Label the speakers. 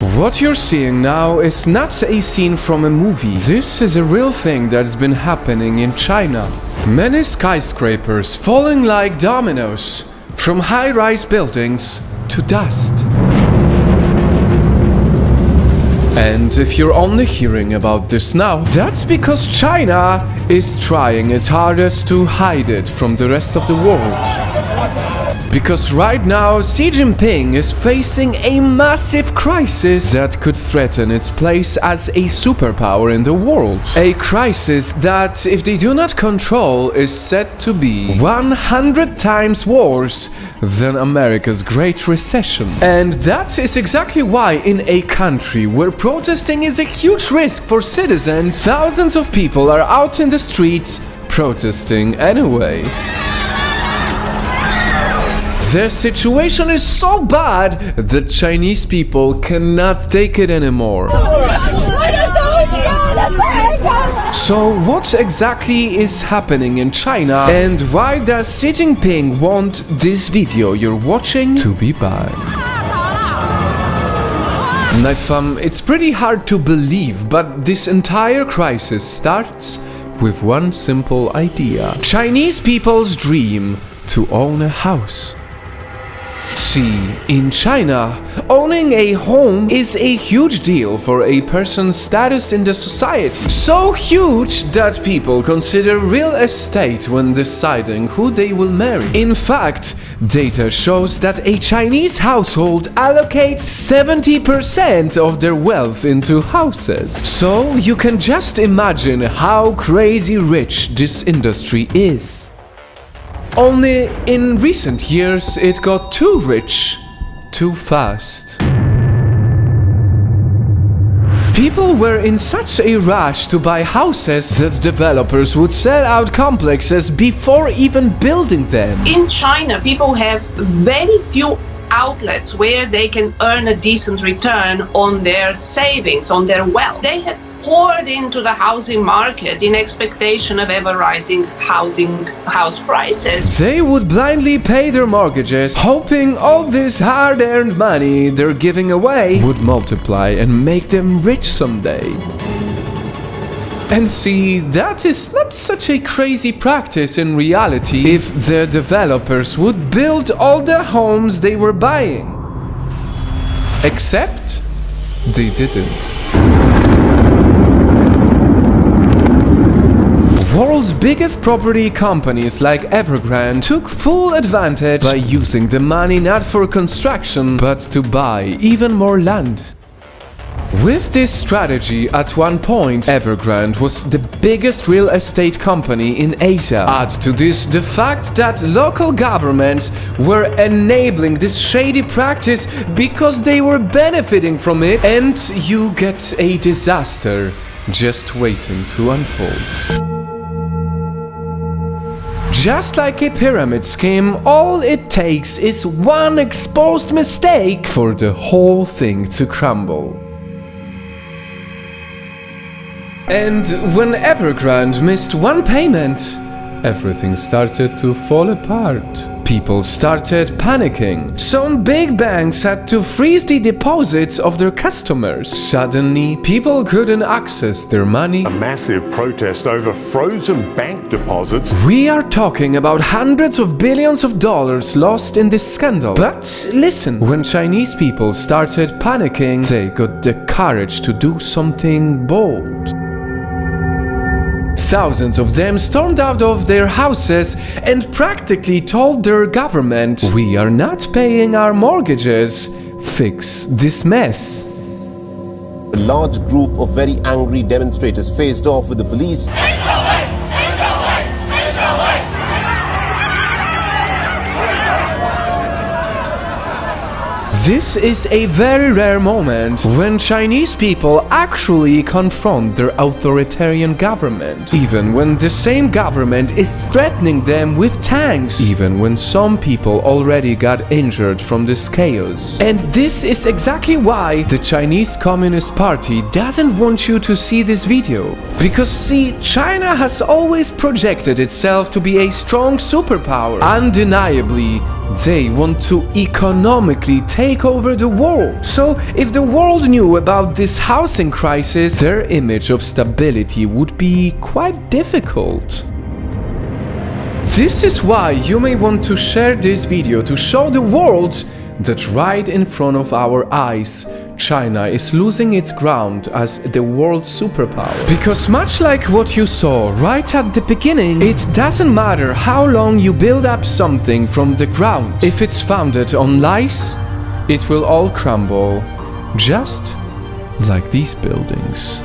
Speaker 1: What you're seeing now is not a scene from a movie. This is a real thing that's been happening in China. Many skyscrapers falling like dominoes from high-rise buildings to dust. And if you're only hearing about this now, that's because China is trying its hardest to hide it from the rest of the world. Because right now, Xi Jinping is facing a massive crisis that could threaten its place as a superpower in the world. A crisis that, if they do not control, is said to be 100 times worse than America's Great Recession. And that is exactly why in a country where protesting is a huge risk for citizens, thousands of people are out in the streets protesting anyway. The situation is so bad that Chinese people cannot take it anymore. So what exactly is happening in China, and why does Xi Jinping want this video you're watching to be banned? Nightfam, it's pretty hard to believe, but this entire crisis starts with one simple idea. Chinese people's dream to own a house. See, in China, owning a home is a huge deal for a person's status in the society. So huge that people consider real estate when deciding who they will marry. In fact, data shows that a Chinese household allocates 70% of their wealth into houses. So you can just imagine how crazy rich this industry is. Only in recent years it got too rich, too fast. People were in such a rush to buy houses that developers would sell out complexes before even building them.
Speaker 2: In China, people have very few outlets where they can earn a decent return on their savings, on their wealth. They had poured into the housing market in expectation of ever rising house prices.
Speaker 1: They would blindly pay their mortgages, hoping all this hard-earned money they're giving away would multiply and make them rich someday. And see, that is not such a crazy practice in reality if the developers would build all the homes they were buying. Except they didn't. World's biggest property companies like Evergrande took full advantage by using the money not for construction but to buy even more land. With this strategy, at one point, Evergrande was the biggest real estate company in Asia. Add to this the fact that local governments were enabling this shady practice because they were benefiting from it, and you get a disaster just waiting to unfold. Just like a pyramid scheme, all it takes is one exposed mistake for the whole thing to crumble. And when Evergrande missed one payment, everything started to fall apart. People started panicking. Some big banks had to freeze the deposits of their customers. Suddenly, people couldn't access their money.
Speaker 3: A massive protest over frozen bank deposits.
Speaker 1: We are talking about hundreds of billions of dollars lost in this scandal. But listen, when Chinese people started panicking, they got the courage to do something bold. Thousands of them stormed out of their houses and practically told their government, "We are not paying our mortgages. Fix this mess."
Speaker 4: A large group of very angry demonstrators faced off with the police.
Speaker 1: This is a very rare moment when Chinese people actually confront their authoritarian government, even when the same government is threatening them with tanks, even when some people already got injured from this chaos. And this is exactly why the Chinese Communist Party doesn't want you to see this video. Because see, China has always projected itself to be a strong superpower. Undeniably, They want to economically take over the world. So if the world knew about this housing crisis, their image of stability would be quite difficult. This is why you may want to share this video to show the world that right in front of our eyes, China is losing its ground as the world superpower. Because much like what you saw right at the beginning, it doesn't matter how long you build up something from the ground. If it's founded on lies, it will all crumble, just like these buildings.